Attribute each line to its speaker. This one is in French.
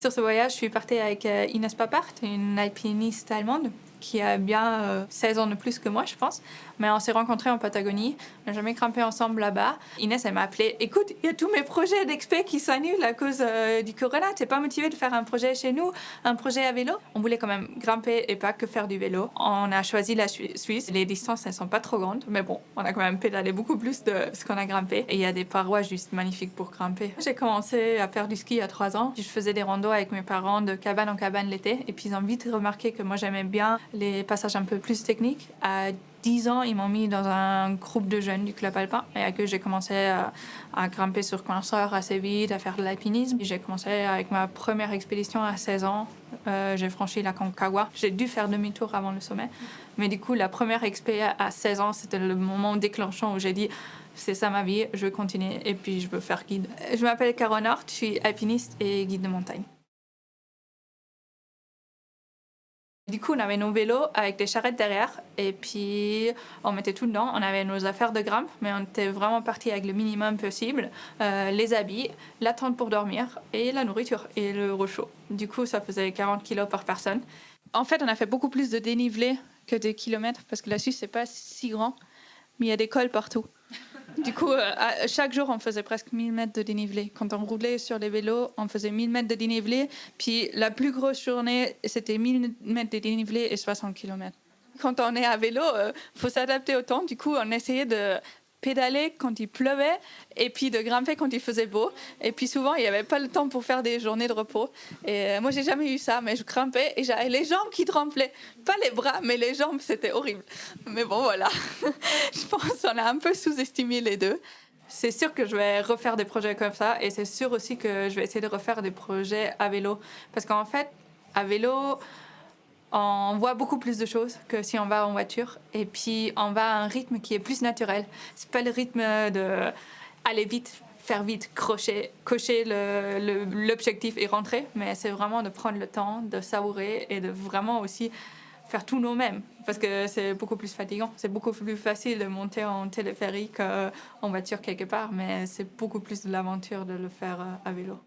Speaker 1: Sur ce voyage, je suis partie avec Ines Papart, une alpiniste allemande qui a bien 16 ans de plus que moi, je pense. Mais on s'est rencontrés en Patagonie. On n'a jamais grimpé ensemble là-bas. Inès, elle m'a appelée. Écoute, il y a tous mes projets d'expé qui s'annulent à cause du corona. T'es pas motivée de faire un projet chez nous, un projet à vélo? On voulait quand même grimper et pas que faire du vélo. On a choisi la Suisse. Les distances, elles sont pas trop grandes. Mais bon, on a quand même pédalé beaucoup plus de ce qu'on a grimpé. Et il y a des parois juste magnifiques pour grimper. J'ai commencé à faire du ski à 3 ans. Je faisais des randos avec mes parents de cabane en cabane l'été. Et puis ils ont vite remarqué que moi j'aimais bien les passages un peu plus techniques. À 10 ans, ils m'ont mis dans un groupe de jeunes du club alpin et avec eux, j'ai commencé à grimper sur coinceur assez vite, à faire de l'alpinisme. J'ai commencé avec ma première expédition à 16 ans. J'ai franchi la Concagua. J'ai dû faire demi-tour avant le sommet. Mais du coup, la première expé à 16 ans, c'était le moment déclenchant où j'ai dit c'est ça ma vie, je veux continuer et puis je veux faire guide. Je m'appelle Caron Hort, je suis alpiniste et guide de montagne. Du coup, on avait nos vélos avec des charrettes derrière et puis on mettait tout dedans. On avait nos affaires de grimpe, mais on était vraiment parti avec le minimum possible. Les habits, la tente pour dormir et la nourriture et le chaud. Du coup, ça faisait 40 kilos par personne. En fait, on a fait beaucoup plus de dénivelé que de kilomètres parce que la Suisse, c'est pas si grand, mais il y a des cols partout. Du coup, chaque jour, on faisait presque 1000 mètres de dénivelé. Quand on roulait sur les vélos, on faisait 1000 mètres de dénivelé. Puis la plus grosse journée, c'était 1000 mètres de dénivelé et 60 km. Quand on est à vélo, faut s'adapter au temps. Du coup, on essayait de pédaler quand il pleuvait et puis de grimper quand il faisait beau. Et puis souvent, il n'y avait pas le temps pour faire des journées de repos. Et moi, j'ai jamais eu ça, mais je grimpais et j'avais les jambes qui tremblaient. Pas les bras, mais les jambes, c'était horrible. Mais bon, voilà. Je pense qu'on a un peu sous-estimé les deux. C'est sûr que je vais refaire des projets comme ça et c'est sûr aussi que je vais essayer de refaire des projets à vélo. Parce qu'en fait, à vélo, on voit beaucoup plus de choses que si on va en voiture. Et puis, on va à un rythme qui est plus naturel. C'est pas le rythme de aller vite, faire vite, cocher l'objectif et rentrer. Mais c'est vraiment de prendre le temps, de savourer et de vraiment aussi faire tout nous-mêmes. Parce que c'est beaucoup plus fatigant. C'est beaucoup plus facile de monter en téléphérique en voiture quelque part. Mais c'est beaucoup plus de l'aventure de le faire à vélo.